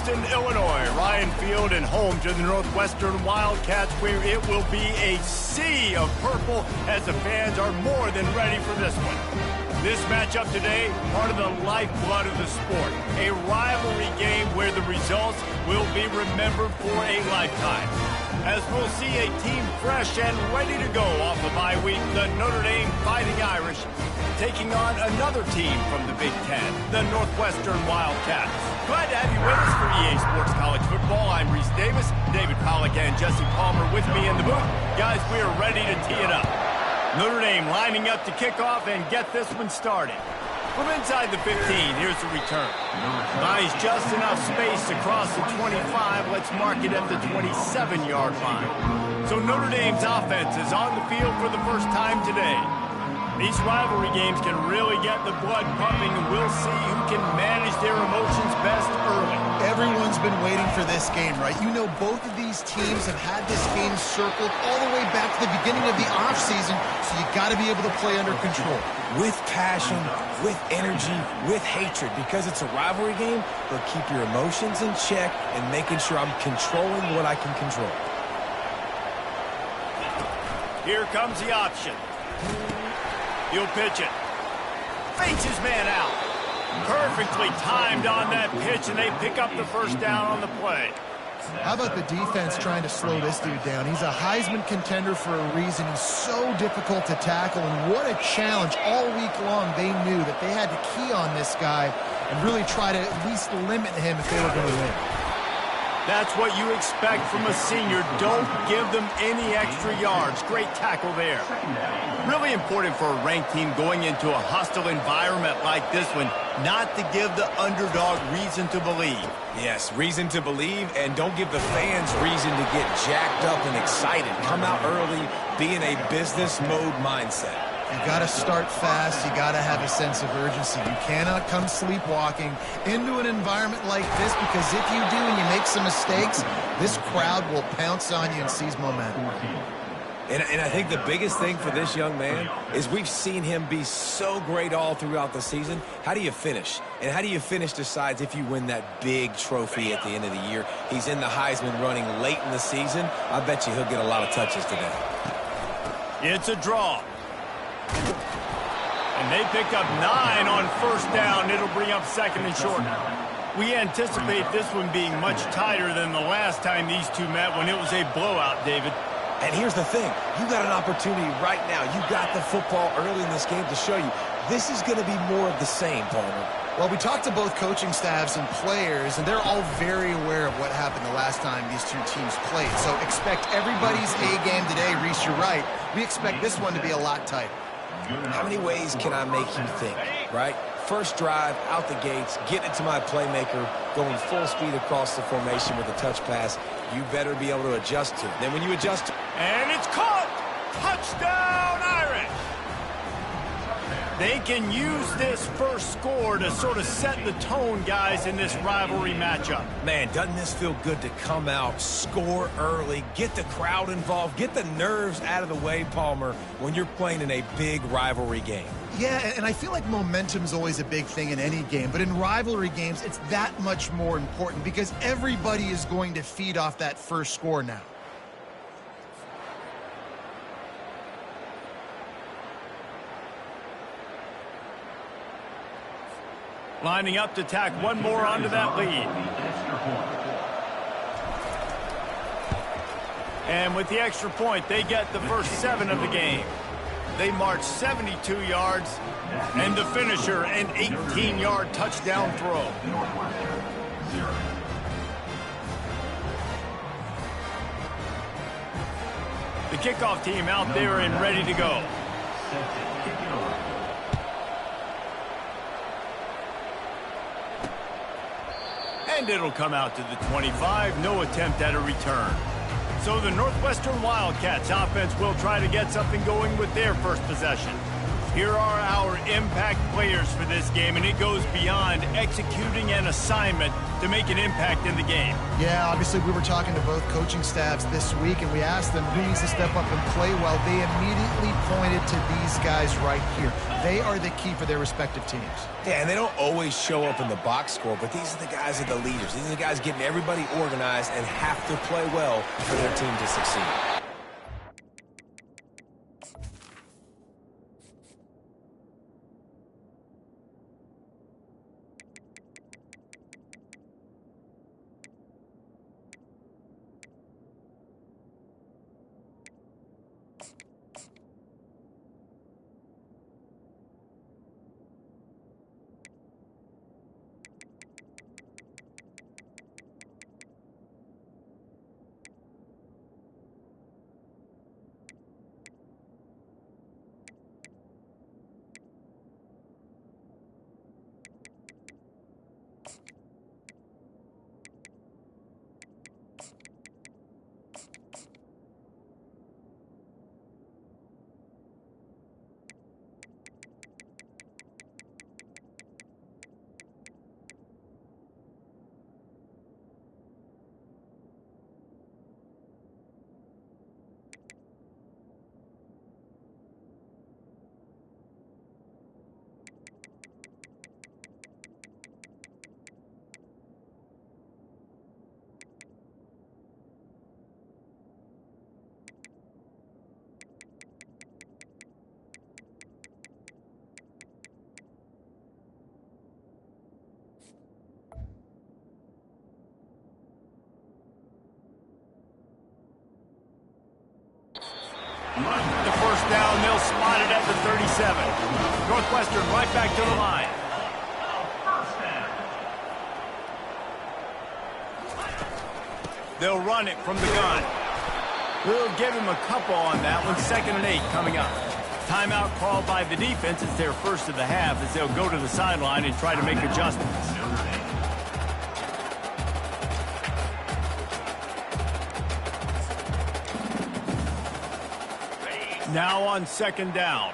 Evanston, Illinois. Ryan Field and home to the Northwestern Wildcats, where it will be a sea of purple as the fans are more than ready for this one. This matchup today, part of the lifeblood of the sport. A rivalry game where the results will be remembered for a lifetime. As we'll see a team fresh and ready to go off the bye week, the Notre Dame Fighting Irish taking on another team from the Big Ten, the Northwestern Wildcats. Glad to have you with us for EA Sports College Football. I'm Reese Davis, David Pollack and Jesse Palmer with me in the booth. Guys, we are ready to tee it up. Notre Dame lining up to kick off and get this one started. From inside the 15, here's the return. Buys just enough space across the 25. Let's mark it at the 27-yard line. So Notre Dame's offense is on the field for the first time today. These rivalry games can really get the blood pumping, and we'll see who can manage their emotions best early. Everyone's been waiting for this game, right? You know, both of these teams have had this game circled all the way back to the beginning of the offseason, so you got to be able to play under control. With passion, with energy, with hatred, because it's a rivalry game, but keep your emotions in check and making sure I'm controlling what I can control. Here comes the option. He'll pitch it. Fakes his man out. Perfectly timed on that pitch, and they pick up the first down on the play. How about the defense trying to slow this dude down? He's a Heisman contender for a reason. He's so difficult to tackle, and what a challenge. All week long, they knew that they had to key on this guy and really try to at least limit him if they were going to win. That's what you expect from a senior. Don't give them any extra yards. Great tackle there. Really important for a ranked team going into a hostile environment like this one, not to give the underdog reason to believe. Yes, reason to believe, and don't give the fans reason to get jacked up and excited. Come out early, be in a business mode mindset. You got to start fast. You got to have a sense of urgency. You cannot come sleepwalking into an environment like this, because if you do and you make some mistakes, this crowd will pounce on you and seize momentum. And I think the biggest thing for this young man is we've seen him be so great all throughout the season. How do you finish? And how do you finish decides if you win that big trophy at the end of the year. He's in the Heisman running late in the season. I bet you he'll get a lot of touches today. It's a draw. And they pick up 9 on first down. It'll bring up second and short. We anticipate this one being much tighter than the last time these two met when it was a blowout, David. And here's the thing. You got an opportunity right now. You got the football early in this game to show you this is going to be more of the same, Palmer. Well, we talked to both coaching staffs and players, and they're all very aware of what happened the last time these two teams played. So expect everybody's A game today. Reese, you're right. We expect this one to be a lot tighter. How many ways can I make you think, right? First drive, out the gates, get it to my playmaker, going full speed across the formation with a touch pass. You better be able to adjust to it. Then when you adjust to it. And it's caught! Touchdown, Irish! They can use this first score to sort of set the tone, guys, in this rivalry matchup. Man, doesn't this feel good to come out, score early, get the crowd involved, get the nerves out of the way, Palmer, when you're playing in a big rivalry game? Yeah, and I feel like momentum is always a big thing in any game, but in rivalry games, it's that much more important because everybody is going to feed off that first score now. Lining up to tack one more onto that lead. And with the extra point, they get the first 7 of the game. They march 72 yards, and the finisher, an 18-yard touchdown throw. The kickoff team out there and ready to go. And it'll come out to the 25. No attempt at a return. So the Northwestern Wildcats offense will try to get something going with their first possession. Here are our impact players for this game, and it goes beyond executing an assignment to make an impact in the game. Yeah, obviously we were talking to both coaching staffs this week, and we asked them who needs to step up and play well. They immediately pointed to these guys right here. They are the key for their respective teams. Yeah, and they don't always show up in the box score, but these are the guys that are the leaders. These are the guys getting everybody organized and have to play well for their team to succeed. The first down, they'll spot it at the 37. Northwestern right back to the line. They'll run it from the gun. We'll give him a couple on that one. 2nd and 8 coming up. Timeout called by the defense. It's their first of the half as they'll go to the sideline and try to make adjustments. Now on 2nd down.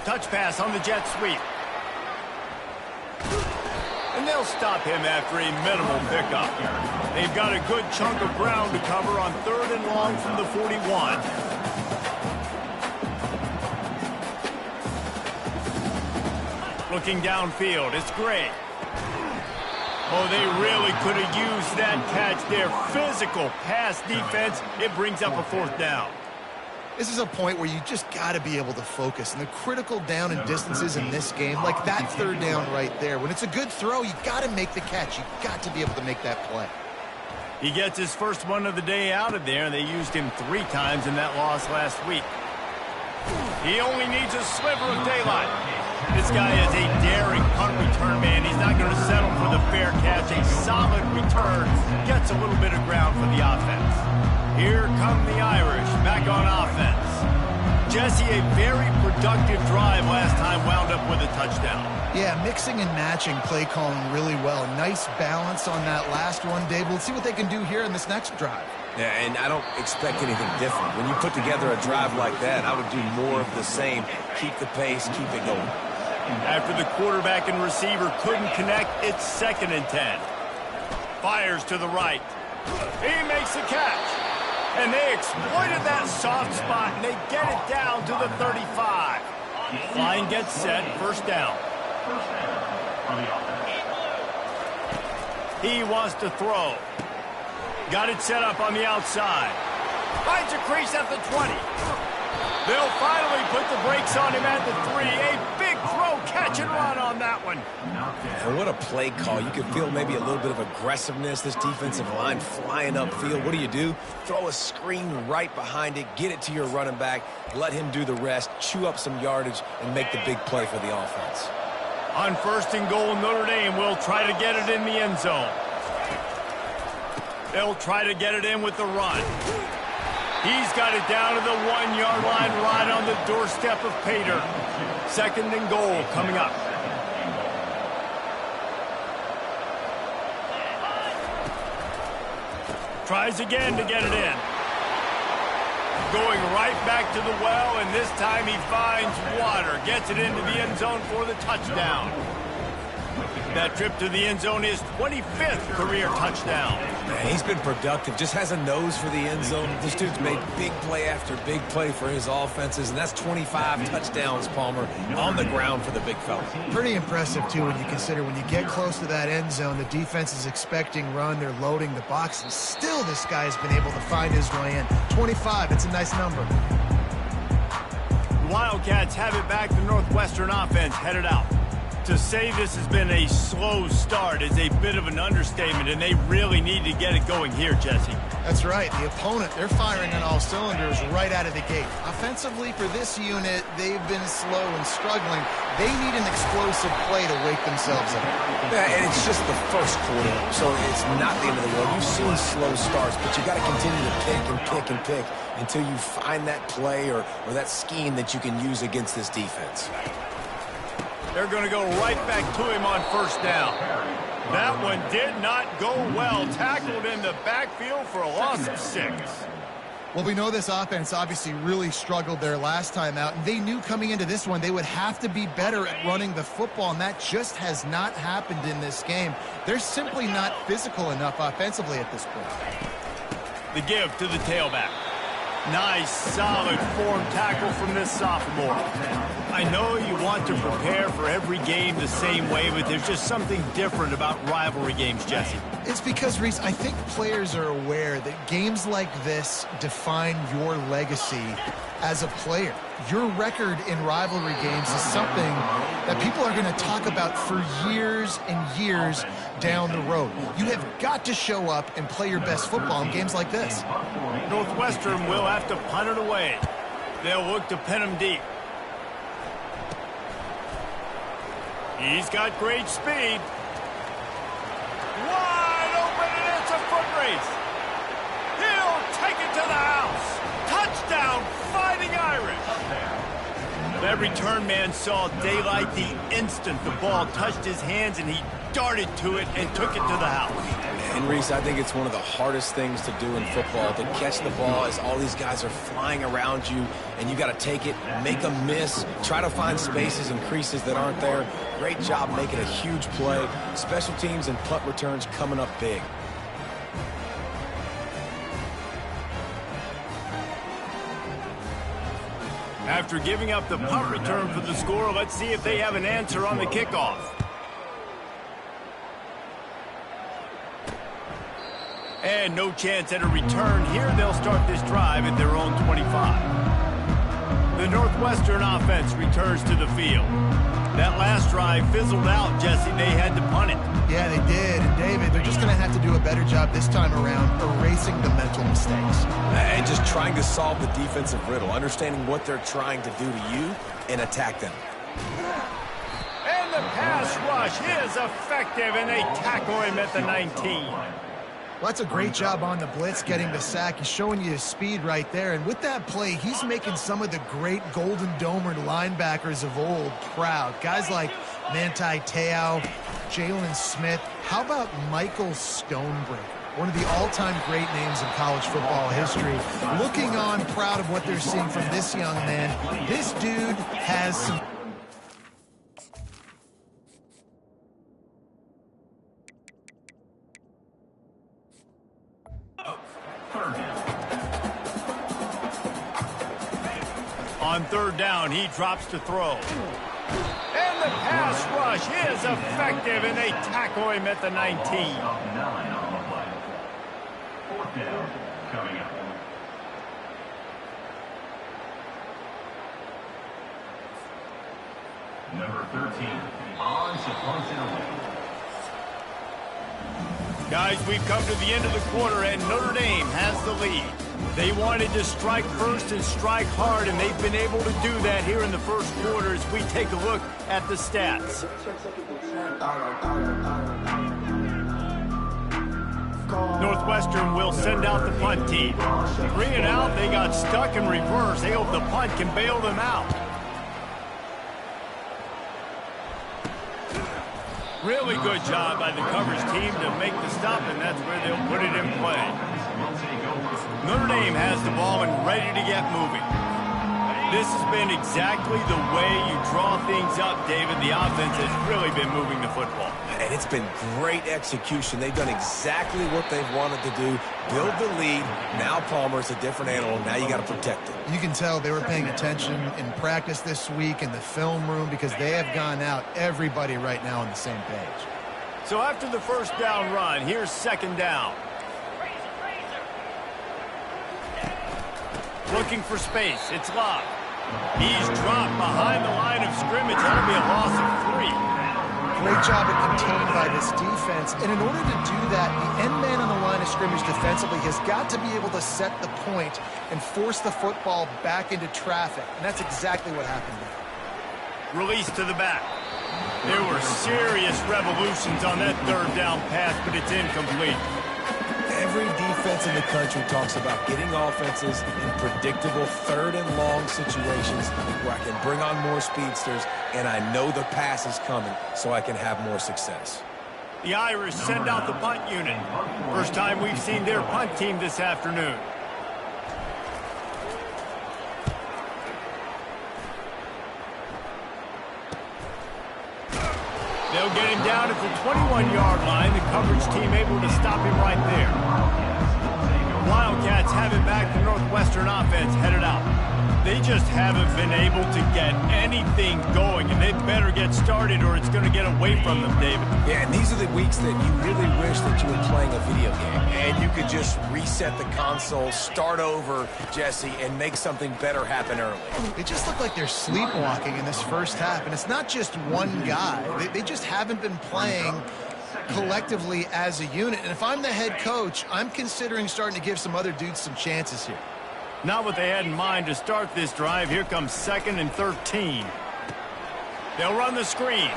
Touch pass on the jet sweep. And they'll stop him after a minimal pickup. They've got a good chunk of ground to cover on 3rd and long from the 41. Looking downfield, it's Gray. Oh, they really could have used that catch there. Physical pass defense. It brings up a 4th down. This is a point where you just got to be able to focus. And the critical down and distances in this game, like that 3rd down right there, when it's a good throw, you got to make the catch. You got to be able to make that play. He gets his first one of the day out of there. They used him 3 times in that loss last week. He only needs a sliver of daylight. This guy is a daring punt return man. He's not going to settle for the fair catch. A solid return gets a little bit of ground for the offense. Here come the Irish back on offense. Jesse, a very productive drive last time, wound up with a touchdown. Yeah, mixing and matching play calling really well. Nice balance on that last one, Dave. We'll see what they can do here in this next drive. Yeah, and I don't expect anything different. When you put together a drive like that, I would do more of the same. Keep the pace, keep it going. After the quarterback and receiver couldn't connect, it's 2nd and 10. Fires to the right. He makes the catch. And they exploited that soft spot, and they get it down to the 35. Line gets set, 1st down. He wants to throw. Got it set up on the outside. Finds a crease at the 20. They'll finally put the brakes on him at the 3. A big throw, catch and run on that one. And what a play call. You can feel maybe a little bit of aggressiveness. This defensive line flying upfield. What do? Throw a screen right behind it. Get it to your running back. Let him do the rest. Chew up some yardage and make the big play for the offense. On 1st and goal, Notre Dame will try to get it in the end zone. They'll try to get it in with the run. He's got it down to the 1-yard line right on the doorstep of Pater. 2nd and goal coming up. Tries again to get it in. Going right back to the well, and this time he finds water. Gets it into the end zone for the touchdown. That trip to the end zone is 25th career touchdown. Man, he's been productive, just has a nose for the end zone. This dude's made big play after big play for his offenses, and that's 25 touchdowns, Palmer, on the ground for the big fella. Pretty impressive, too, when you consider when you get close to that end zone, the defense is expecting run, they're loading the box, and still this guy's been able to find his way in. 25, it's a nice number. The Wildcats have it back. The Northwestern offense headed out. To say this has been a slow start is a bit of an understatement, and they really need to get it going here, Jesse. That's right. The opponent, they're firing on all cylinders right out of the gate. Offensively, for this unit, they've been slow and struggling. They need an explosive play to wake themselves up. Yeah, and it's just the first quarter, so it's not the end of the world. You've seen slow starts, but you got to continue to pick and pick and pick until you find that play or that scheme that you can use against this defense. They're going to go right back to him on first down. That one did not go well. Tackled in the backfield for a loss of 6. Well, we know this offense obviously really struggled their last time out, and they knew coming into this one they would have to be better at running the football, and that just has not happened in this game. They're simply not physical enough offensively at this point. The give to the tailback. Nice, solid form tackle from this sophomore. I know you want to prepare for every game the same way, but there's just something different about rivalry games, Jesse. It's because, Reese, I think players are aware that games like this define your legacy as a player. Your record in rivalry games is something that people are going to talk about for years and years down the road. You have got to show up and play your best football in games like this. Northwestern will have to punt it away. They'll look to pin him deep. He's got great speed. Wide open, and it's a foot race. He'll take it to the house. Touchdown, Fighting Irish. That return man saw daylight the instant the ball touched his hands, and he darted to it and took it to the house. And Reese, I think it's one of the hardest things to do in football, to catch the ball as all these guys are flying around you, and you got to take it, make a miss, try to find spaces and creases that aren't there. Great job making a huge play. Special teams and punt returns coming up big. After giving up the punt return for the score, let's see if they have an answer on the kickoff. And no chance at a return here. They'll start this drive at their own 25. The Northwestern offense returns to the field. That last drive fizzled out, Jesse. They had to punt it. Yeah, they did. And, David, they're just going to have to do a better job this time around erasing the mental mistakes. And just trying to solve the defensive riddle, understanding what they're trying to do to you and attack them. And the pass rush is effective, and they tackle him at the 19. Well, that's a great job on the blitz, getting the sack. He's showing you his speed right there. And with that play, he's making some of the great Golden Domer linebackers of old proud. Guys like Manti Te'o, Jalen Smith. How about Michael Stonebreaker? One of the all-time great names in college football history. Looking on, proud of what they're seeing from this young man. This dude has some... On third down, he drops to throw. And the pass rush is effective, and they tackle him at the 19. Fourth down coming up. Number 13, on to punt it away. Guys, we've come to the end of the quarter, and Notre Dame has the lead. They wanted to strike first and strike hard, and they've been able to do that here in the first quarter as we take a look at the stats. Northwestern will send out the punt team. 3 and out, they got stuck in reverse. They hope the punt can bail them out. Really good job by the coverage team to make the stop, and that's where they'll put it in play. Notre Dame has the ball and ready to get moving. This has been exactly the way you draw things up, David. The offense has really been moving the football. And it's been great execution. They've done exactly what they've wanted to do. Build the lead. Now Palmer's a different animal. Now you got to protect it. You can tell they were paying attention in practice this week in the film room because they have gone out, everybody right now on the same page. So after the first down run, here's second down. Looking for space. It's Love. He's dropped behind the line of scrimmage. That'll be a loss of 3. Great job at contained by this defense. And in order to do that, the end man on the line of scrimmage defensively has got to be able to set the point and force the football back into traffic. And that's exactly what happened there. Release to the back. There were serious revolutions on that third down pass, but it's incomplete. Every defense in the country talks about getting offenses in predictable third and long situations where I can bring on more speedsters and I know the pass is coming so I can have more success. The Irish send out the punt unit. First time we've seen their punt team this afternoon. They'll get him down at the 21-yard line. The coverage team able to stop him right there. Wildcats have it back. The Northwestern offense headed out. They just haven't been able to get anything going, and they better get started or it's going to get away from them, David. Yeah, and these are the weeks that you really wish that you were playing a video game and you could just reset the console, start over, Jesse, and make something better happen early. They just look like they're sleepwalking in this first half, and it's not just one guy. They just haven't been playing collectively as a unit. And if I'm the head coach, I'm considering starting to give some other dudes some chances here. Not what they had in mind to start this drive. Here comes 2nd and 13. They'll run the screen.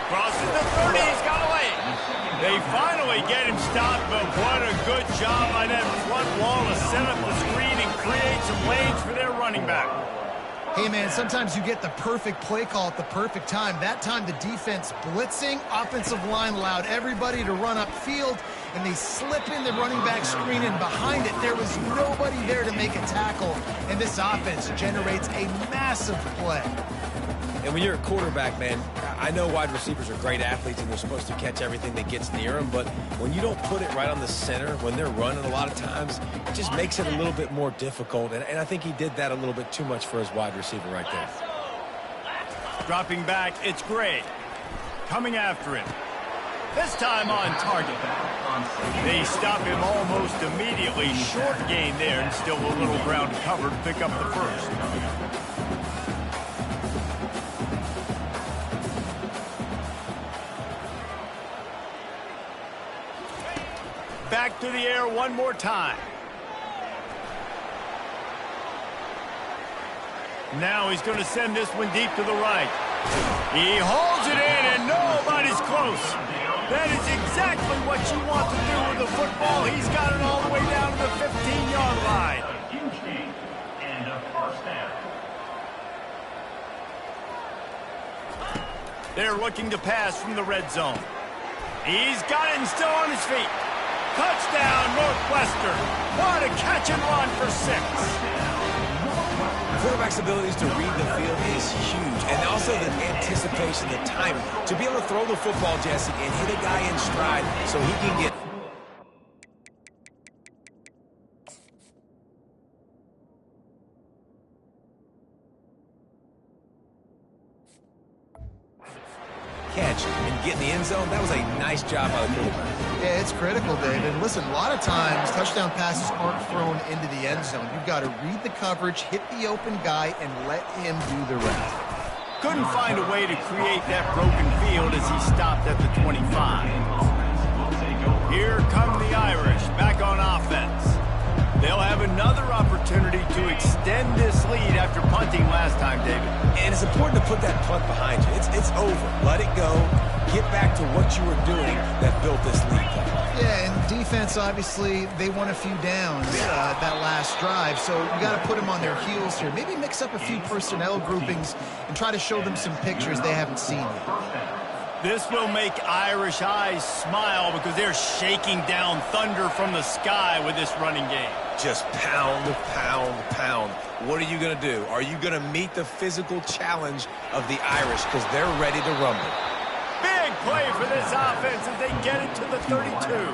Crosses the 30. He's got away. They finally get him stopped, but what a good job by that front wall to set up the screen and create some lanes for their running back. Hey, man, sometimes you get the perfect play call at the perfect time. That time, the defense blitzing, offensive line allowed everybody to run upfield, and they slip in the running back screen, and behind it, there was nobody there to make a tackle, and this offense generates a massive play. And when you're a quarterback, man, I know wide receivers are great athletes and they're supposed to catch everything that gets near them, but when you don't put it right on the center, when they're running a lot of times, it just makes it a little bit more difficult. And I think he did that a little bit too much for his wide receiver right there. Dropping back, it's Gray. Coming after him. This time on target. They stop him almost immediately. Short gain there and still a little ground to cover to pick up the first. Back to the air one more time. Now he's going to send this one deep to the right. He holds it in and nobody's close. That is exactly what you want to do with the football. He's got it all the way down to the 15-yard line. A huge gain and a first down. They're looking to pass from the red zone. He's got it and still on his feet. Touchdown, Northwestern. What a catch and run for 6. Quarterback's abilities to read the field is huge, and also the anticipation, the timing. To be able to throw the football, Jesse, and hit a guy in stride so he can get catch and get in the end zone. That was a nice job by the quarterback. Yeah, it's critical, David. Listen, a lot of times touchdown passes aren't thrown into the end zone. You've got to read the coverage, hit the open guy, and let him do the rest. Couldn't find a way to create that broken field as he stopped at the 25. Here come the Irish back on offense. They'll have another opportunity to extend this lead after punting last time, David. And it's important to put that punt behind you. It's over. Let it go. Get back to what you were doing that built this lead. Yeah, and defense, obviously, they won a few downs that last drive, so you got to put them on their heels here. Maybe mix up a few personnel groupings and try to show them some pictures they haven't seen yet. This will make Irish eyes smile because they're shaking down thunder from the sky with this running game. Just pound, pound, pound. What are you going to do? Are you going to meet the physical challenge of the Irish because they're ready to rumble? Big play for this offense as they get it to the 32.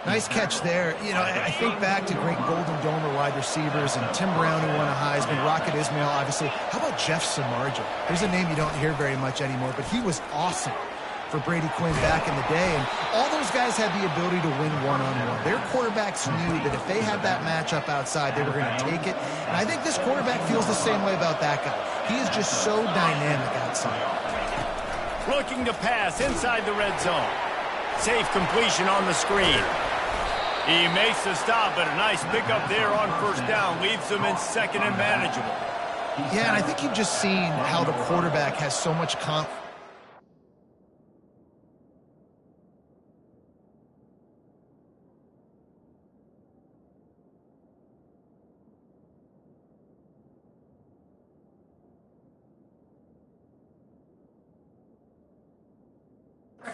Nice catch there. You know, I think back to great Golden Domer wide receivers and Tim Brown, who won a Heisman, Rocket Ismail, obviously. How about Jeff Samardzija? There's a name you don't hear very much anymore, but he was awesome for Brady Quinn back in the day. And all those guys had the ability to win one-on-one. Their quarterbacks knew that if they had that matchup outside, they were going to take it. And I think this quarterback feels the same way about that guy. He is just so dynamic outside. Looking to pass inside the red zone. Safe completion on the screen. He makes the stop, but a nice pickup there on first down. Leaves them in second and manageable. Yeah, and I think you've just seen how the quarterback has so much confidence.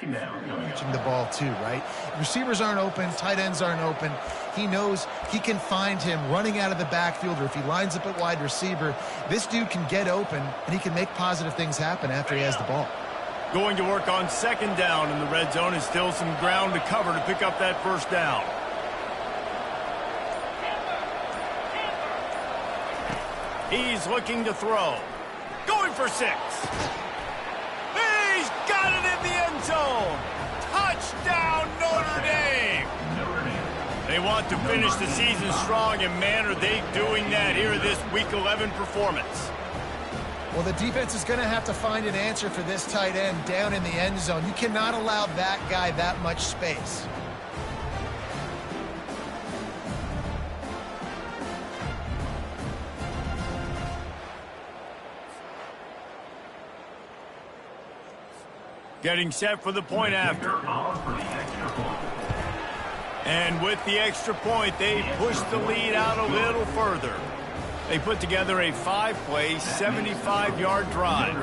Catching the ball too, right? Receivers aren't open, tight ends aren't open. He knows he can find him running out of the backfield, or if he lines up at wide receiver, this dude can get open and he can make positive things happen after he has the ball. Going to work on second down in the red zone, and still some ground to cover to pick up that first down. He's looking to throw. Going for 6. He's got it in the end zone. Touchdown, Notre Dame. They want to finish the season strong, and man, are they doing that here in this Week 11 performance. Well, the defense is going to have to find an answer for this tight end down in the end zone. You cannot allow that guy that much space. Getting set for the point after. And with the extra point, they push the lead out a little further. They put together a 5-play, 75-yard drive.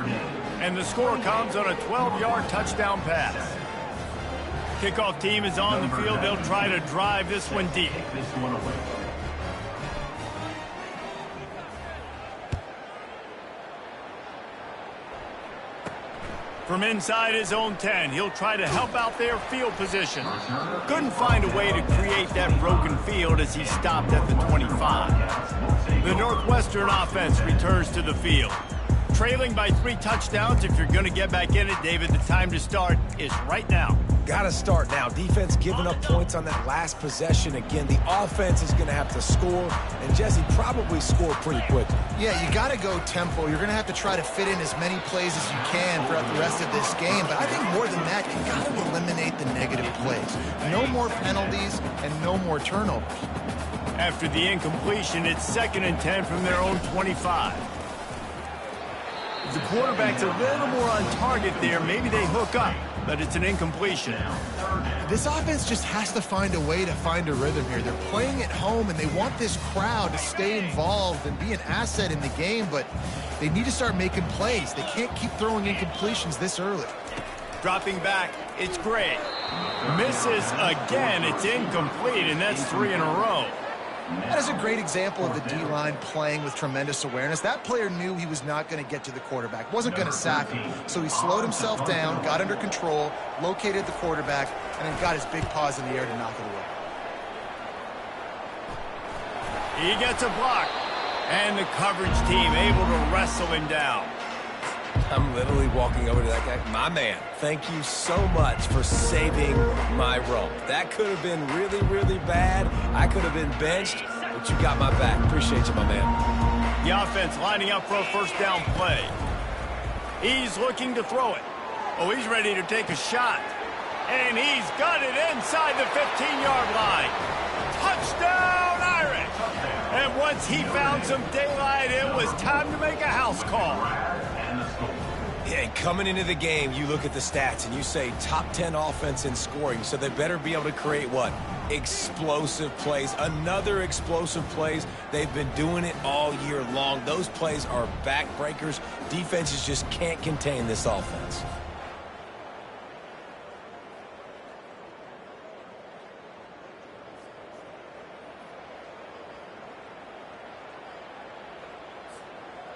And the score comes on a 12-yard touchdown pass. Kickoff team is on the field. They'll try to drive this one deep. From inside his own 10, he'll try to help out their field position. Couldn't find a way to create that broken field as he stopped at the 25. The Northwestern offense returns to the field. Trailing by 3 touchdowns. If you're going to get back in it, David, the time to start is right now. Got to start now. Defense giving up points on that last possession. Again, the offense is going to have to score, and Jesse probably scored pretty quickly. Yeah, you got to go tempo. You're going to have to try to fit in as many plays as you can throughout the rest of this game. But I think more than that, you got to eliminate the negative plays. No more penalties and no more turnovers. After the incompletion, it's 2nd and 10 from their own 25. If the quarterback's a little more on target there, maybe they hook up, but it's an incompletion. This offense just has to find a way to find a rhythm here. They're playing at home, and they want this crowd to stay involved and be an asset in the game, but they need to start making plays. They can't keep throwing incompletions this early. Dropping back, it's Gray. Misses again, it's incomplete, and that's 3 in a row. That is a great example of the D-line playing with tremendous awareness. That player knew he was not going to get to the quarterback, wasn't going to sack him. So he slowed himself down, got under control, located the quarterback, and then got his big paws in the air to knock it away. He gets a block, and the coverage team able to wrestle him down. I'm literally walking over to that guy. My man, thank you so much for saving my rope. That could have been really, really bad. I could have been benched, but you got my back. Appreciate you, my man. The offense lining up for a first down play. He's looking to throw it. Oh, he's ready to take a shot. And he's got it inside the 15-yard line. Touchdown, Irish! And once he found some daylight, it was time to make a house call. Yeah, and coming into the game, you look at the stats and you say top 10 offense in scoring, so they better be able to create what? Explosive plays. Another explosive plays. They've been doing it all year long. Those plays are backbreakers. Defenses just can't contain this offense.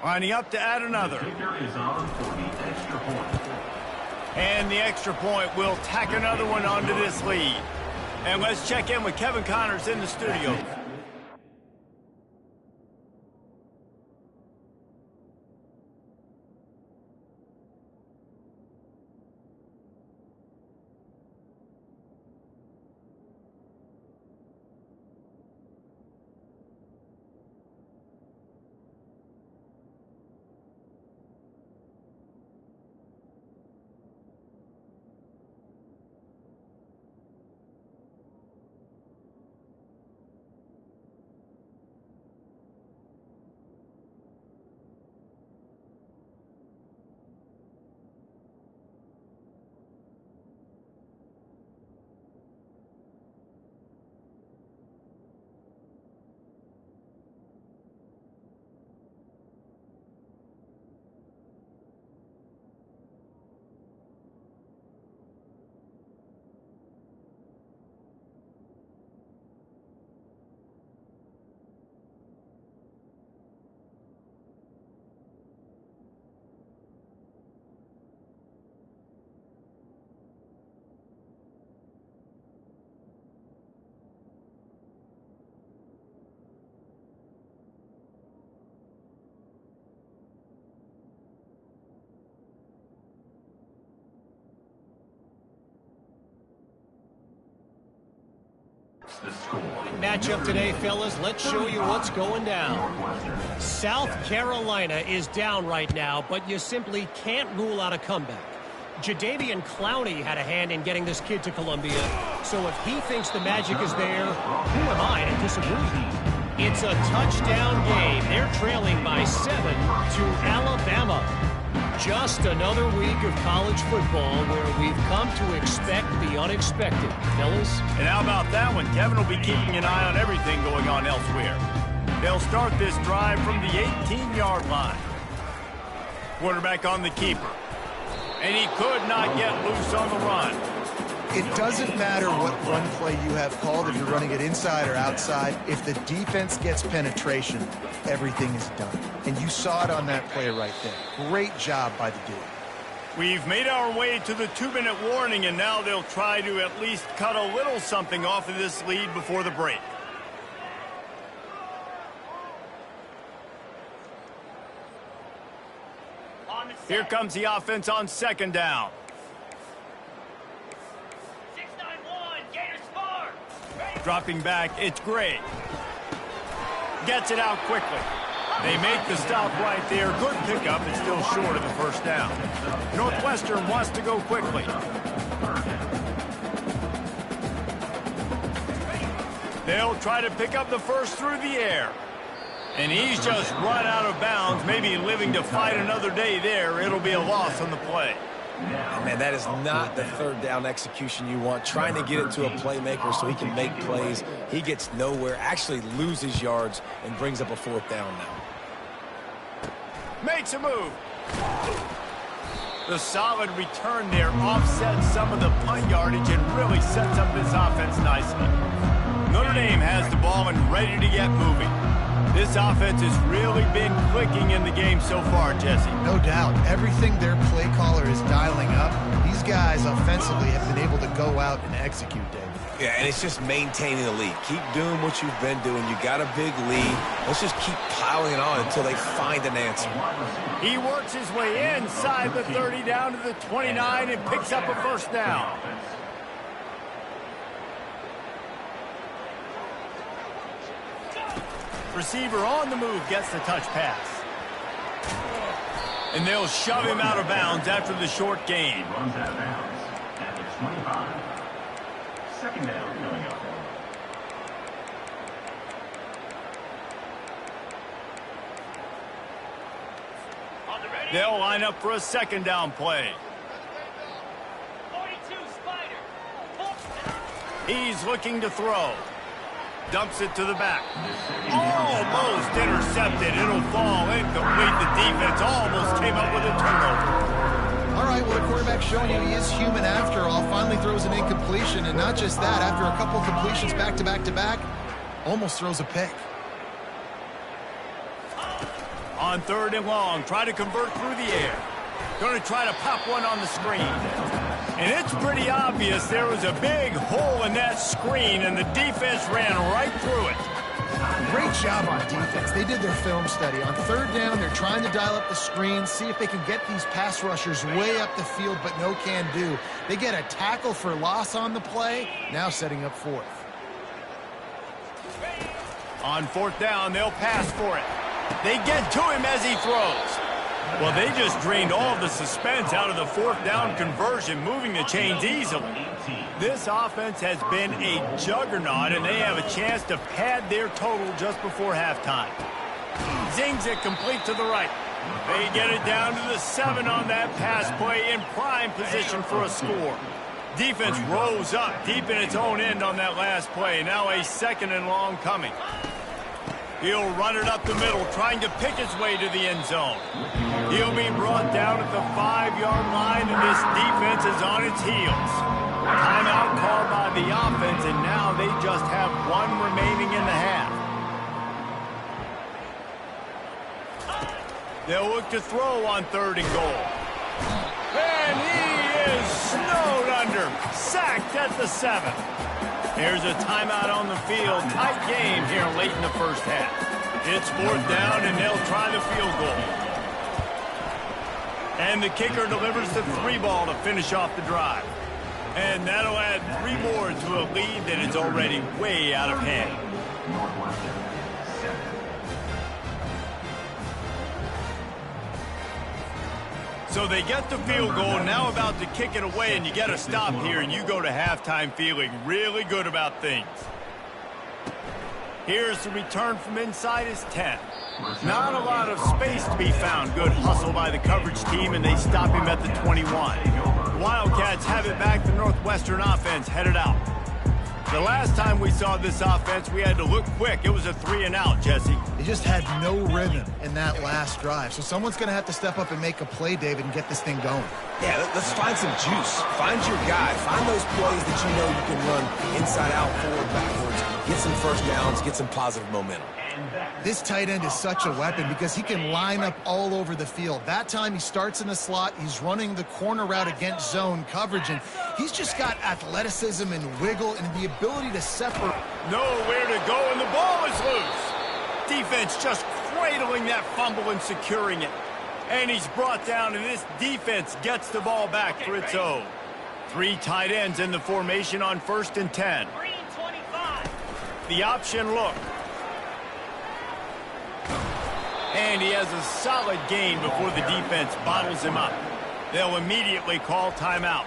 Lining up to add another. Kicker is on for the extra point. And the extra point will tack another one onto this lead. And let's check in with Kevin Connors in the studio. The score. Matchup today, fellas. Let's show you what's going down. South Carolina is down right now, but you simply can't rule out a comeback. Jadeveon Clowney had a hand in getting this kid to Columbia, so if he thinks the magic is there, who am I to disagree? It's a touchdown game. They're trailing by 7 to Alabama. Just another week of college football where we've come to expect the unexpected, fellas. And how about that one? Kevin will be keeping an eye on everything going on elsewhere. They'll start this drive from the 18-yard line. Quarterback on the keeper. And he could not get loose on the run. It doesn't matter what run play you have called, if you're running it inside or outside. If the defense gets penetration, everything is done. And you saw it on that play right there. Great job by the dude. We've made our way to the 2-minute warning, and now they'll try to at least cut a little something off of this lead before the break. Here comes the offense on second down. 691, Gators score. Dropping back, it's Gray. Gets it out quickly. They make the stop right there. Good pickup. It's still short of the first down. Northwestern wants to go quickly. They'll try to pick up the first through the air. And he's just run out of bounds, maybe living to fight another day there. It'll be a loss on the play. Man, that is not the third down execution you want. Trying to get it to a playmaker so he can make plays. He gets nowhere, actually loses yards, and brings up a fourth down now. Makes a move. The solid return there offsets some of the punt yardage and really sets up this offense nicely. Notre Dame has the ball and ready to get moving. This offense has really been clicking in the game so far, Jesse. No doubt. Everything their play caller is dialing up, these guys offensively have been able to go out and execute, David. Yeah, and it's just maintaining the lead. Keep doing what you've been doing. You got a big lead. Let's just keep piling it on until they find an answer. He works his way inside the 30 down to the 29 and picks up a first down. Receiver on the move gets the touch pass. And they'll shove him out of bounds after the short gain. Runs out of bounds at the 25. Second down coming up. They'll line up for a second down play. 42 Spider. He's looking to throw. Dumps it to the back. Almost intercepted. It'll fall incomplete. The defense almost came up with a turnover. All right, well, the quarterback's showing you he is human after all. Finally throws an incompletion, and not just that, after a couple of completions back to back to back, almost throws a pick. On 3rd and long, try to convert through the air. Going to try to pop one on the screen. And it's pretty obvious there was a big hole in that screen, and the defense ran right through it. Great job on defense. They did their film study. On 3rd down, they're trying to dial up the screen, see if they can get these pass rushers way up the field, but no can do. They get a tackle for loss on the play, now setting up 4th. On 4th down, they'll pass for it. They get to him as he throws. Well, they just drained all of the suspense out of the 4th down conversion, moving the chains easily. This offense has been a juggernaut, and they have a chance to pad their total just before halftime. Zings it complete to the right. They get it down to the 7 on that pass play, in prime position for a score. Defense rose up deep in its own end on that last play. Now a 2nd and long coming. He'll run it up the middle, trying to pick his way to the end zone. He'll be brought down at the 5-yard line, and this defense is on its heels. Timeout called by the offense, and now they just have 1 remaining in the half. They'll look to throw on 3rd and goal. And he is snowed under, sacked at the 7. There's a timeout on the field. Tight game here late in the first half. It's 4th down, and they'll try the field goal. And the kicker delivers the 3 ball to finish off the drive. And that'll add 3 more to a lead that is already way out of hand. So they get the field goal, now about to kick it away, and you get a stop here, and you go to halftime feeling really good about things. Here's the return from inside his 10. Not a lot of space to be found. Good hustle by the coverage team, and they stop him at the 21. The Wildcats have it back. The Northwestern offense headed out. The last time we saw this offense, we had to look quick. It was a 3-and-out, Jesse. They just had no rhythm in that last drive. So someone's going to have to step up and make a play, David, and get this thing going. Yeah, let's find some juice. Find your guy. Find those plays that you know you can run inside out, forward, backwards. Get some first downs, get some positive momentum. This tight end is such a weapon because he can line up all over the field. That time he starts in the slot. He's running the corner route against zone coverage, and he's just got athleticism and wiggle and the ability to separate. Nowhere to go, and the ball is loose. Defense just cradling that fumble and securing it. And he's brought down, and this defense gets the ball back for its own. 3 tight ends in the formation on 1st and 10. The option look. And he has a solid gain before the defense bottles him up. They'll immediately call timeout.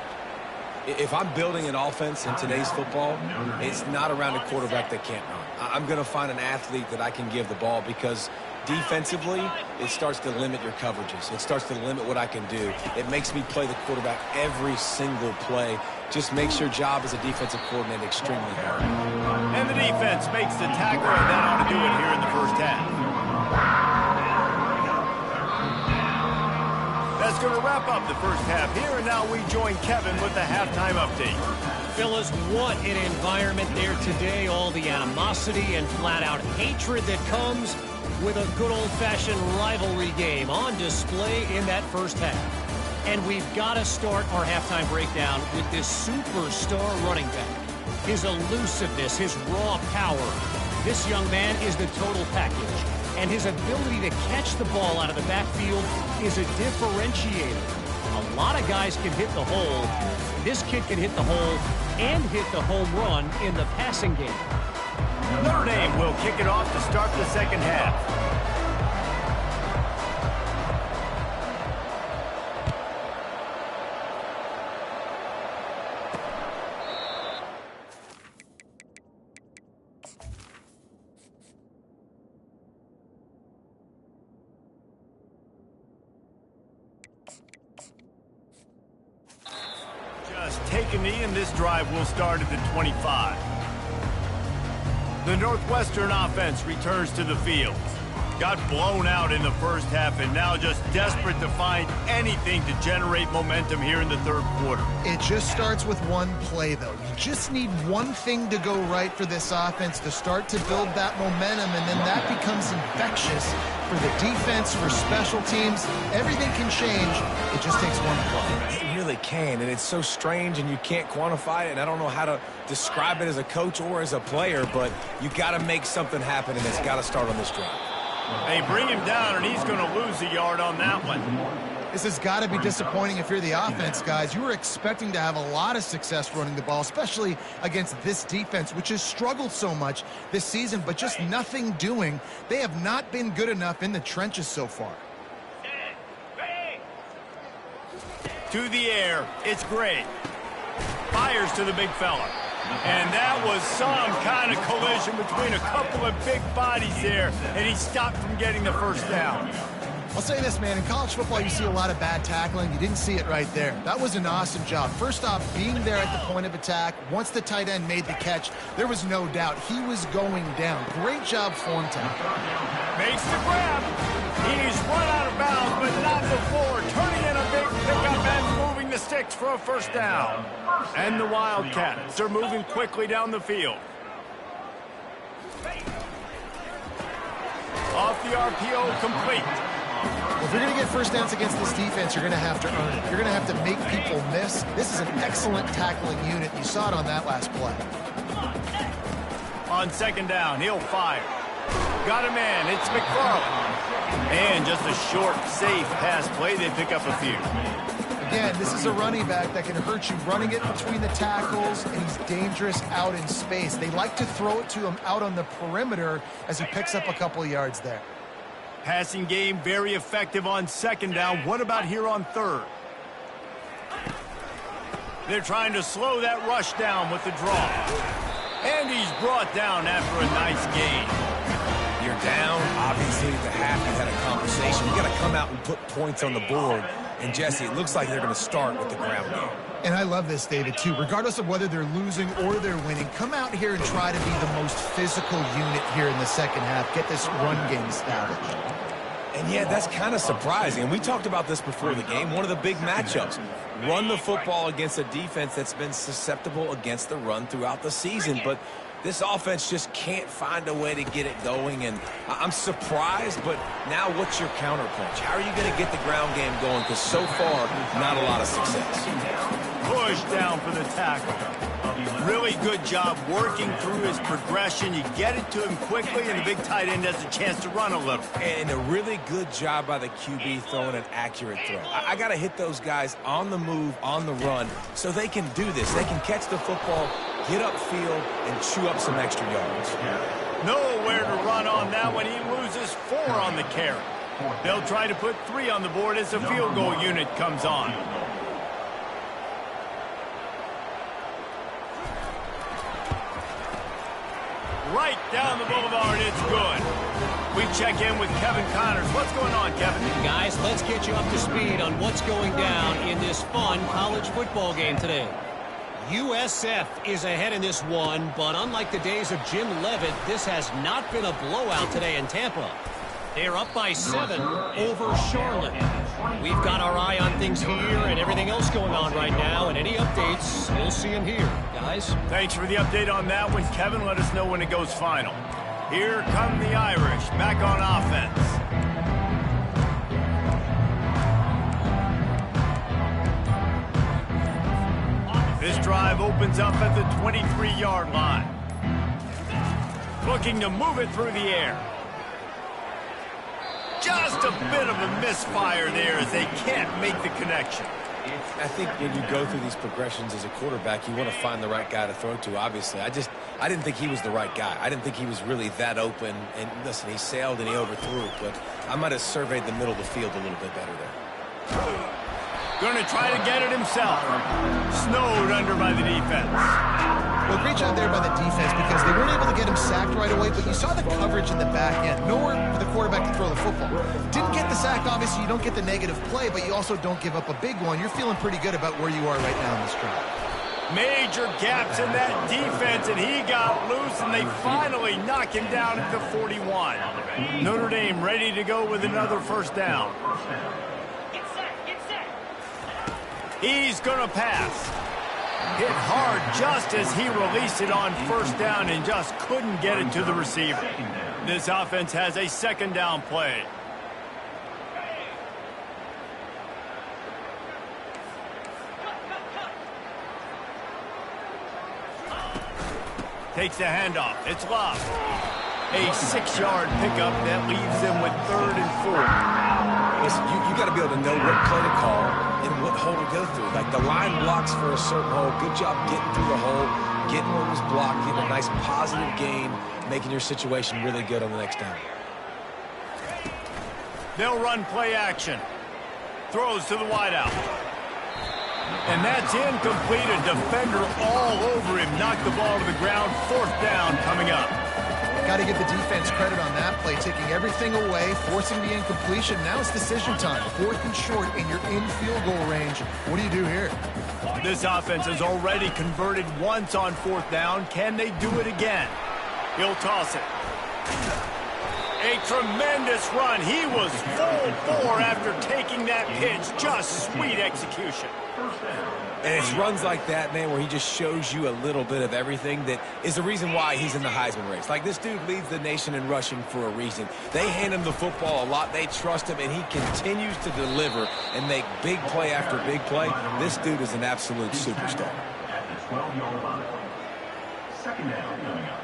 If I'm building an offense in today's football, it's not around a quarterback that can't run. I'm going to find an athlete that I can give the ball because defensively, it starts to limit your coverages. It starts to limit what I can do. It makes me play the quarterback every single play. Just makes your job as a defensive coordinator extremely hard. And the defense makes the tackle, and that ought to do it here in the first half. That's going to wrap up the first half here, and now we join Kevin with the halftime update. Phyllis, what an environment there today. All the animosity and flat-out hatred that comes with a good old-fashioned rivalry game on display in that first half. And we've got to start our halftime breakdown with this superstar running back. His elusiveness, his raw power. This young man is the total package. And his ability to catch the ball out of the backfield is a differentiator. A lot of guys can hit the hole. This kid can hit the hole and hit the home run in the passing game. Notre Dame will kick it off to start the second half. Take a knee, and this drive will start at the 25. The Northwestern offense returns to the field. Got blown out in the first half and now just desperate to find anything to generate momentum here in the third quarter. It just starts with one play, though. You just need one thing to go right for this offense to start to build that momentum, and then that becomes infectious for the defense, for special teams. Everything can change. It just takes one play. It really can, and it's so strange, and you can't quantify it, and I don't know how to describe it as a coach or as a player, but you got to make something happen, and it's got to start on this drive. They bring him down, and he's going to lose a yard on that one. This has got to be disappointing if you're the offense, guys. You were expecting to have a lot of success running the ball, especially against this defense, which has struggled so much this season, but just nothing doing. They have not been good enough in the trenches so far. To the air, it's Gray. Fires to the big fella. And that was some kind of collision between a couple of big bodies there, and he stopped from getting the first down. I'll say this, man. In college football, you see a lot of bad tackling. You didn't see it right there. That was an awesome job. First off, being there at the point of attack. Once the tight end made the catch, there was no doubt he was going down. Great job form tackle. Makes the grab. He's run out of bounds, but not before. Turning in a big pickup and moving the sticks for a first down. And the Wildcats are moving quickly down the field. Off the RPO, complete. Well, if you're going to get first downs against this defense, you're going to have to earn it. You're going to have to make people miss. This is an excellent tackling unit. You saw it on that last play. On second down, he'll fire. Got him in. It's McFarland. And just a short, safe pass play. They pick up a few. Again, this is a running back that can hurt you running it between the tackles, and he's dangerous out in space. They like to throw it to him out on the perimeter as he picks up a couple of yards there. Passing game very effective on second down. What about here on third? They're trying to slow that rush down with the draw. And he's brought down after a nice gain. You're down. Obviously, at the half, you had a conversation. You got to come out and put points on the board. And, Jesse, it looks like they're going to start with the ground game. And I love this, David, too. Regardless of whether they're losing or they're winning, come out here and try to be the most physical unit here in the second half. Get this run game established. And, yeah, that's kind of surprising. And we talked about this before the game. One of the big matchups. Run the football against a defense that's been susceptible against the run throughout the season. But this offense just can't find a way to get it going. And I'm surprised, but now what's your counterpunch? How are you going to get the ground game going? Because so far, not a lot of success. Push down for the tackle. Really good job working through his progression. You get it to him quickly, and the big tight end has a chance to run a little. And a really good job by the QB throwing an accurate throw. I got to hit those guys on the move, on the run, so they can do this. They can catch the football, get upfield, and chew up some extra yards. Nowhere to run on that one. He loses 4 on the carry. They'll try to put 3 on the board as the field goal unit comes on. Right down the boulevard, it's good. We check in with Kevin Connors. What's going on, Kevin? Guys, let's get you up to speed on what's going down in this fun college football game today. USF is ahead in this one, but unlike the days of Jim Leavitt, this has not been a blowout today in Tampa. They're up by 7 over Charlotte. We've got our eye on things here and everything else going on right now, and any updates, you'll see them here. Guys? Thanks for the update on that one, Kevin. Let us know when it goes final. Here come the Irish, back on offense. This drive opens up at the 23-yard line. Looking to move it through the air. Just a bit of a misfire there as they can't make the connection. I think when you go through these progressions as a quarterback, you want to find the right guy to throw to, obviously. I didn't think he was the right guy. I didn't think he was really that open. And listen, he sailed and he overthrew it, but I might have surveyed the middle of the field a little bit better there. Going to try to get it himself. Snowed under by the defense. Well, great job there by the defense because they weren't able to get him sacked right away, but you saw the coverage in the back end. Nowhere for the quarterback to throw the football. Didn't get the sack, obviously. You don't get the negative play, but you also don't give up a big one. You're feeling pretty good about where you are right now in this drive. Major gaps in that defense, and he got loose, and they finally knock him down at the 41. Notre Dame ready to go with another first down. He's going to pass. Hit hard just as he released it on first down and just couldn't get it to the receiver. This offense has a second down play. Takes the handoff. It's Love. A 6-yard pickup that leaves them with 3rd and 4. Listen, you got to be able to know what play to call and what hole to go through. Like the line blocks for a certain hole. Good job getting through the hole, getting what was blocked, getting a nice positive gain, making your situation really good on the next down. They'll run play action. Throws to the wideout. And that's incomplete. A defender all over him. Knocked the ball to the ground. 4th down coming up. Got to give the defense credit on that play, taking everything away, forcing the incompletion. Now it's decision time. 4th and short, and you're in field goal range. What do you do here? This offense has already converted once on 4th down. Can they do it again? He'll toss it. A tremendous run. He was full bore after taking that pitch. Just sweet execution. And it's runs like that, man, where he just shows you a little bit of everything that is the reason why he's in the Heisman race. Like, this dude leads the nation in rushing for a reason. They hand him the football a lot. They trust him, and he continues to deliver and make big play after big play. This dude is an absolute superstar. At the 12-yard line. Second down coming up.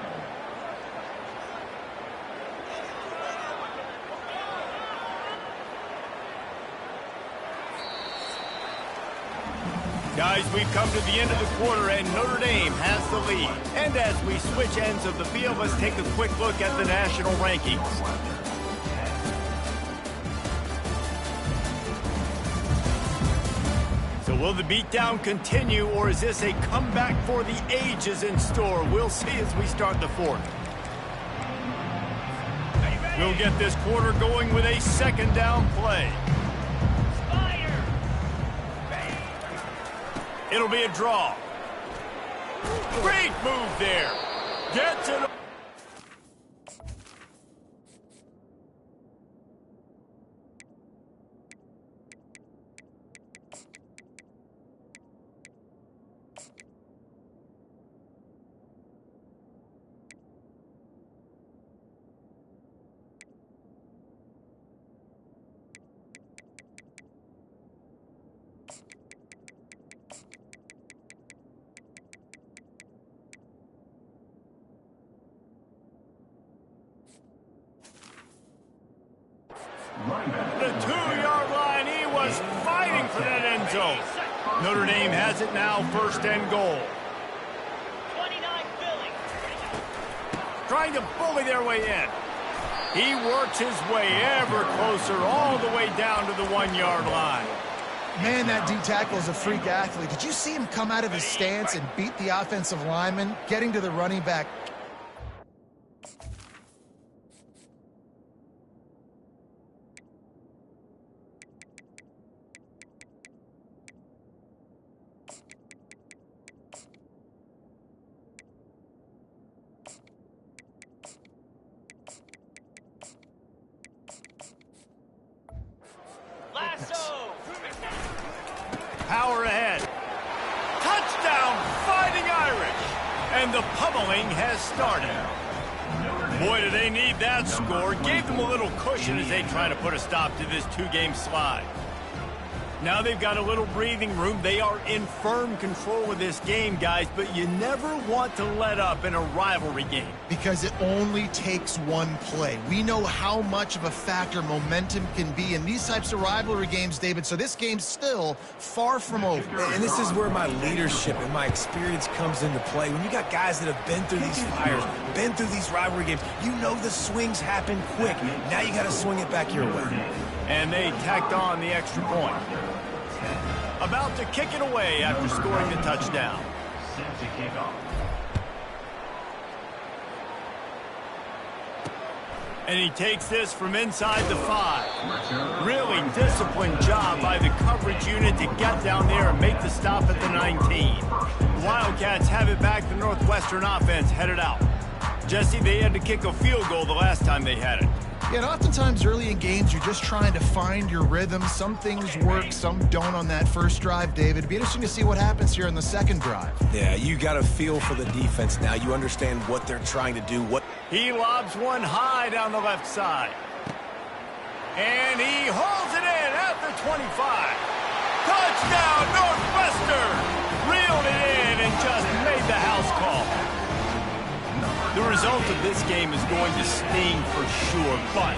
Guys, we've come to the end of the quarter, and Notre Dame has the lead. And as we switch ends of the field, let's take a quick look at the national rankings. So will the beatdown continue, or is this a comeback for the ages in store? We'll see as we start the 4th. We'll get this quarter going with a second down play. It'll be a draw. Great move there. Gets it. The 2-yard line, he was fighting for that end zone. Notre Dame has it now, 1st and goal. 29 Philly. Trying to bully their way in. He works his way ever closer, all the way down to the 1-yard line. Man, that D-tackle is a freak athlete. Did you see him come out of his stance and beat the offensive lineman, getting to the running back? Power ahead. Touchdown, Fighting Irish. And the pummeling has started. Boy, do they need that score. Gave them a little cushion as they try to put a stop to this 2-game slide. Now they've got a little breathing room. They are in firm control of this game, guys, but you never want to let up in a rivalry game. Because it only takes one play. We know how much of a factor momentum can be in these types of rivalry games, David, so this game's still far from over. And this is where my leadership and my experience comes into play. When you got guys that have been through these fires, been through these rivalry games, you know the swings happen quick. Now you got to swing it back your way. And they tacked on the extra point. About to kick it away after scoring the touchdown. Set to kick off. And he takes this from inside the 5. Really disciplined job by the coverage unit to get down there and make the stop at the 19. The Wildcats have it back. The Northwestern offense headed out. Jesse, they had to kick a field goal the last time they had it. Yeah, and oftentimes early in games, you're just trying to find your rhythm. Some things work, some don't on that first drive, David. It'd be interesting to see what happens here in the second drive. Yeah, you got a feel for the defense now. You understand what they're trying to do. He lobs one high down the left side. And he hauls it in at the 25. Touchdown, Northwestern! Reeled it in and just made the house call. The result of this game is going to sting for sure, but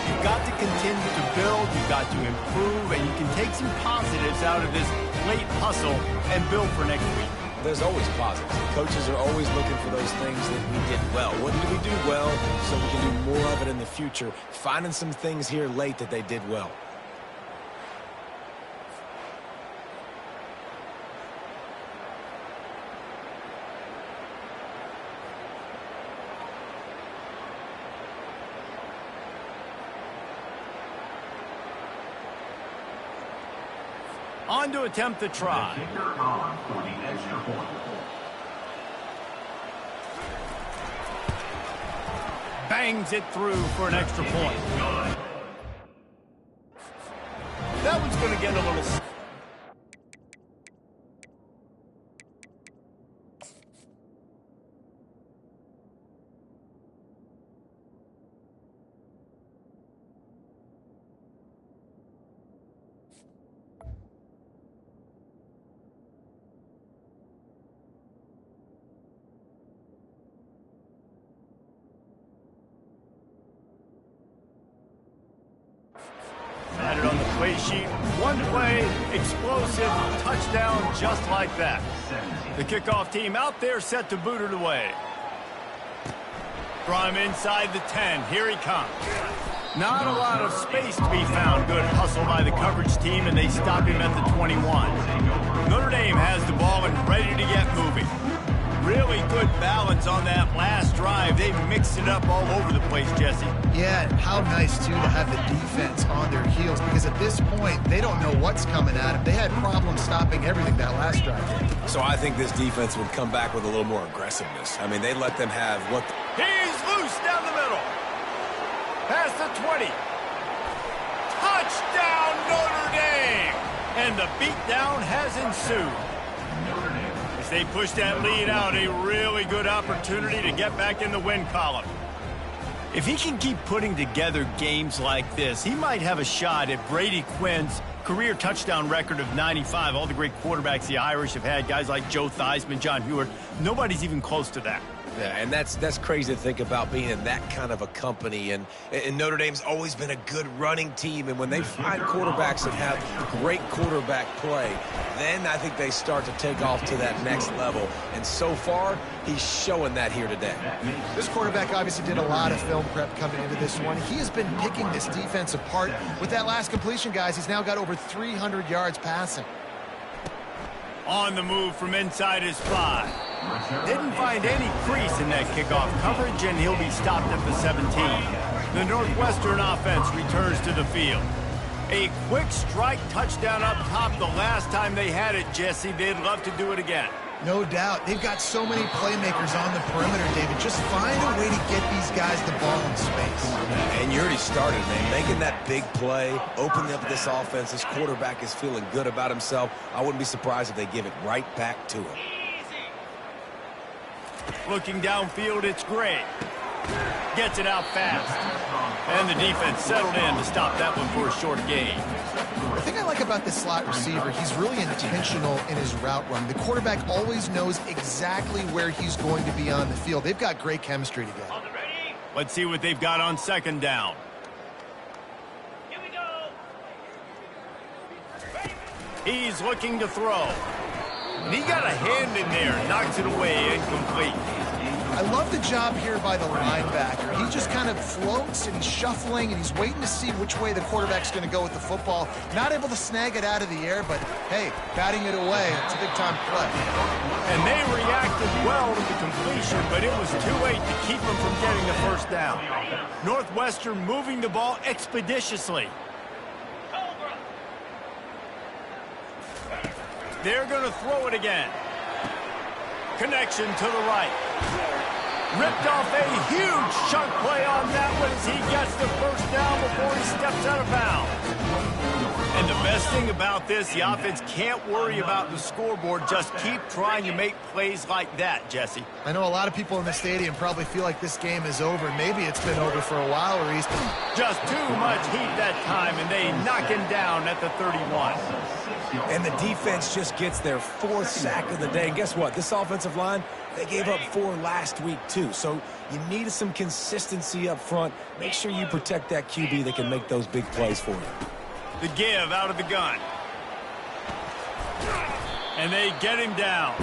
you've got to continue to build, you've got to improve, and you can take some positives out of this late hustle and build for next week. There's always positives. Coaches are always looking for those things that we did well. What did we do well so we can do more of it in the future? Finding some things here late that they did well. On to attempt the try. Kicker on for the extra point. Bangs it through for an extra point. That one's going to get a little... Added on the play sheet. One play, explosive, touchdown just like that. The kickoff team out there set to boot it away. From inside the 10, here he comes. Not a lot of space to be found. Good hustle by the coverage team, and they stop him at the 21. Notre Dame has the ball and ready to get moving. Really good balance on that last drive. They mixed it up all over the place, Jesse. Yeah, and how nice, too, to have the defense on their heels, because at this point, they don't know what's coming at them. They had problems stopping everything that last drive. So I think this defense would come back with a little more aggressiveness. I mean, they let them have what... He's loose down the middle. Past the 20. Touchdown, Notre Dame! And the beatdown has ensued. As they push that lead out, a really good opportunity to get back in the win column. If he can keep putting together games like this, he might have a shot at Brady Quinn's career touchdown record of 95. All the great quarterbacks the Irish have had, guys like Joe Theismann, John Hewart, nobody's even close to that. Yeah, and that's crazy to think about being in that kind of a company. And Notre Dame's always been a good running team. And when they find quarterbacks that have great quarterback play, then I think they start to take off to that next level. And so far, he's showing that here today. This quarterback obviously did a lot of film prep coming into this one. He has been picking this defense apart. With that last completion, guys, he's now got over 300 yards passing. On the move from inside his 5. Didn't find any crease in that kickoff coverage, and he'll be stopped at the 17. The Northwestern offense returns to the field. A quick strike touchdown up top the last time they had it, Jesse. They'd love to do it again. No doubt. They've got so many playmakers on the perimeter, David. Just find a way to get these guys the ball in space. And you already started, man. Making that big play, opening up this offense. This quarterback is feeling good about himself. I wouldn't be surprised if they give it right back to him. Looking downfield, it's Gray. Gets it out fast. And the defense settled in to stop that one for a short gain. The thing I like about this slot receiver, he's really intentional in his route run. The quarterback always knows exactly where he's going to be on the field. They've got great chemistry together. Let's see what they've got on second down. Here we go. He's looking to throw. And he got a hand in there, knocks it away, incomplete. I love the job here by the linebacker. He just kind of floats and he's shuffling and he's waiting to see which way the quarterback's going to go with the football. Not able to snag it out of the air, but hey, batting it away, it's a big-time play. And they reacted well to the completion, but it was too late to keep them from getting the first down. Northwestern moving the ball expeditiously. They're going to throw it again. Connection to the right. Ripped off a huge chunk play on that one as he gets the first down before he steps out of bounds. And the best thing about this, the offense can't worry about the scoreboard. Just keep trying to make plays like that, Jesse. I know a lot of people in the stadium probably feel like this game is over. Maybe it's been over for a while, Reese. Just too much heat that time, and they knock him down at the 31. And the defense just gets their 4th sack of the day. And guess what? This offensive line, they gave up 4 last week, too. So you need some consistency up front. Make sure you protect that QB that can make those big plays for you. The give out of the gun. And they get him down.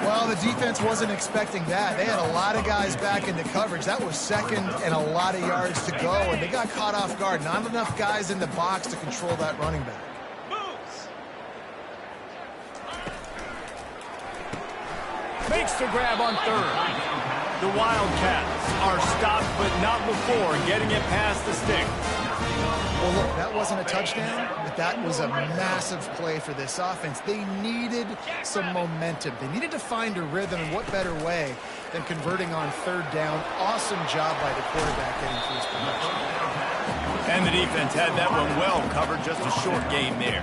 Well, the defense wasn't expecting that. They had a lot of guys back into coverage. That was second and a lot of yards to go, and they got caught off guard. Not enough guys in the box to control that running back. Makes the grab on third. The Wildcats are stopped, but not before getting it past the stick. Well, look, that wasn't a touchdown, but that was a massive play for this offense. They needed some momentum. They needed to find a rhythm, and what better way than converting on third down. Awesome job by the quarterback getting through his progression. And the defense had that one well covered, just a short game there.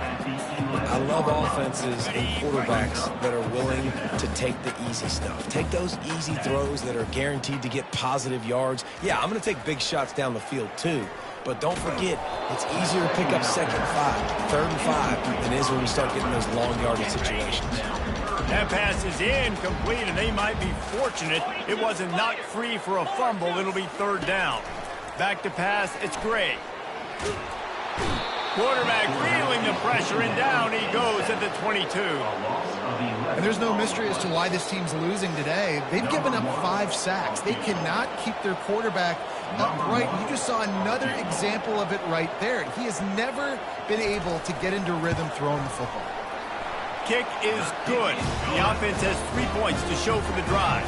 I love offenses and quarterbacks that are willing to take the easy stuff. Take those easy throws that are guaranteed to get positive yards. Yeah, I'm going to take big shots down the field too. But don't forget, it's easier to pick up 2nd and 5, 3rd and 5 than it is when we start getting those long yardage situations. That pass is incomplete, and they might be fortunate it wasn't knocked free for a fumble. It'll be 3rd down. Back to pass, it's Gray. Quarterback feeling the pressure, and down he goes at the 22. And there's no mystery as to why this team's losing today. They've given up 5 sacks. They cannot keep their quarterback upright. You just saw another example of it right there. He has never been able to get into rhythm throwing the football. Kick is good. The offense has 3 points to show for the drive.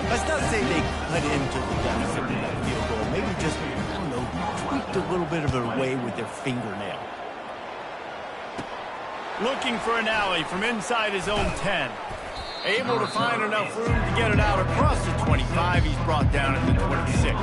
Let's not say they cut into the deficit in that field goal. Maybe just, I don't know, tweaked a little bit of it away with their fingernail. Looking for an alley from inside his own 10. Able to find enough room to get it out across the 25. He's brought down at the 26.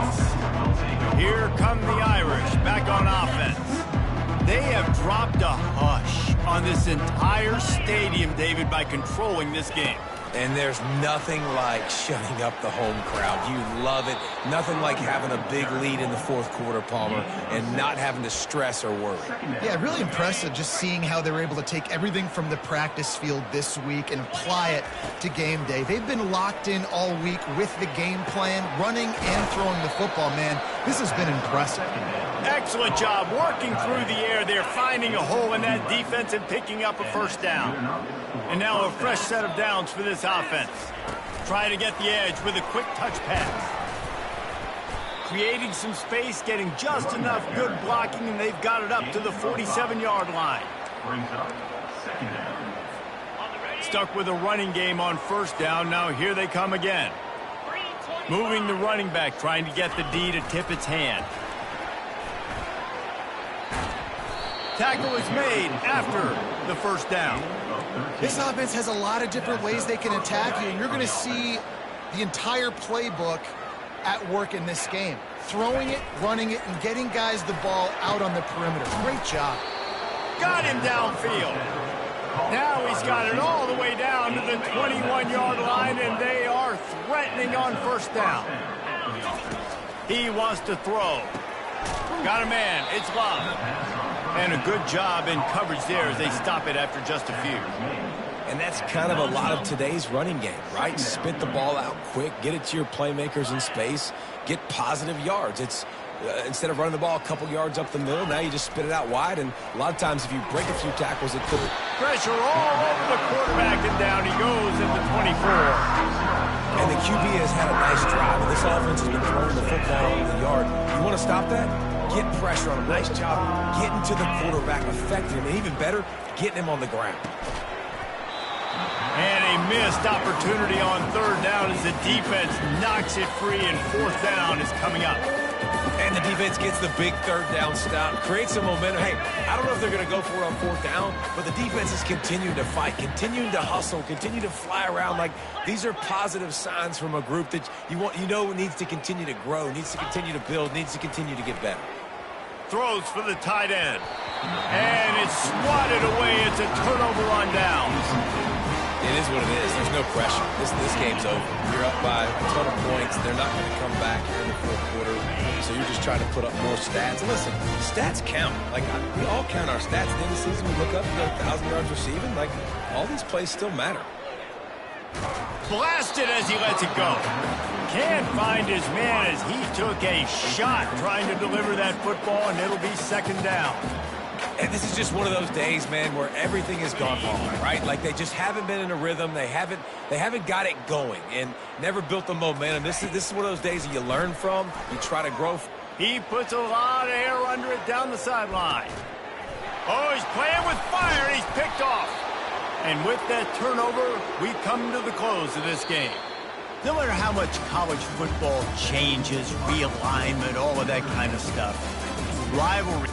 Here come the Irish back on offense. They have dropped a hush on this entire stadium, David, by controlling this game. And there's nothing like shutting up the home crowd. You love it. Nothing like having a big lead in the 4th quarter, Palmer, and not having to stress or worry. Yeah, really impressive just seeing how they were able to take everything from the practice field this week and apply it to game day. They've been locked in all week with the game plan, running and throwing the football. Man, this has been impressive. Excellent job working through the air there, finding a hole in that defense and picking up a 1st down. And now a fresh set of downs for this offense. Trying to get the edge with a quick touch pass. Creating some space, getting just enough good blocking, and they've got it up to the 47-yard line. Stuck with a running game on 1st down. Now here they come again. Moving the running back, trying to get the D to tip its hand. Tackle is made after the 1st down. This offense has a lot of different ways they can attack you, and you're going to see the entire playbook at work in this game. Throwing it, running it, and getting guys the ball out on the perimeter. Great job. Got him downfield. Now he's got it all the way down to the 21-yard line, and they are threatening on 1st down. He wants to throw. Got a man. It's Love. And a good job in coverage there as they stop it after just a few. And that's kind of a lot of today's running game, right? Spit the ball out quick, get it to your playmakers in space, get positive yards. It's instead of running the ball a couple yards up the middle, now you just spit it out wide, and a lot of times if you break a few tackles, it could. Pressure all over the quarterback, and down he goes at the 24. And the QB has had a nice drive, and this offense has been throwing the football over the yard. You want to stop that? Get pressure on him. Nice job getting to the quarterback, affecting him, and even better, getting him on the ground. And a missed opportunity on 3rd down as the defense knocks it free, and 4th down is coming up. And the defense gets the big third down stop, creates some momentum. Hey, I don't know if they're going to go for it on fourth down, but the defense is continuing to fight, continuing to hustle, continue to fly around. Like, these are positive signs from a group that you know needs to continue to grow, needs to continue to build, needs to continue to get better. Throws for the tight end. And it's swatted away. It's a turnover on downs. It is what it is. There's no pressure. This game's over. You're up by a ton of points. They're not going to come back here in the fourth quarter. So you're just trying to put up more stats. And listen, stats count. Like, we all count our stats. At the end of the season, we look up, 1,000 yards receiving. Like, all these plays still matter. Blasted as he lets it go. Can't find his man as he took a shot trying to deliver that football, and it'll be second down. And this is just one of those days, man, where everything has gone wrong, right? Like, they just haven't been in a rhythm. They haven't got it going and never built the momentum. This is one of those days that you learn from, you try to grow. He puts a lot of air under it down the sideline. Oh, he's playing with fire, and he's picked off. And with that turnover, we come to the close of this game. No matter how much college football changes, realignment, all of that kind of stuff, rivalry.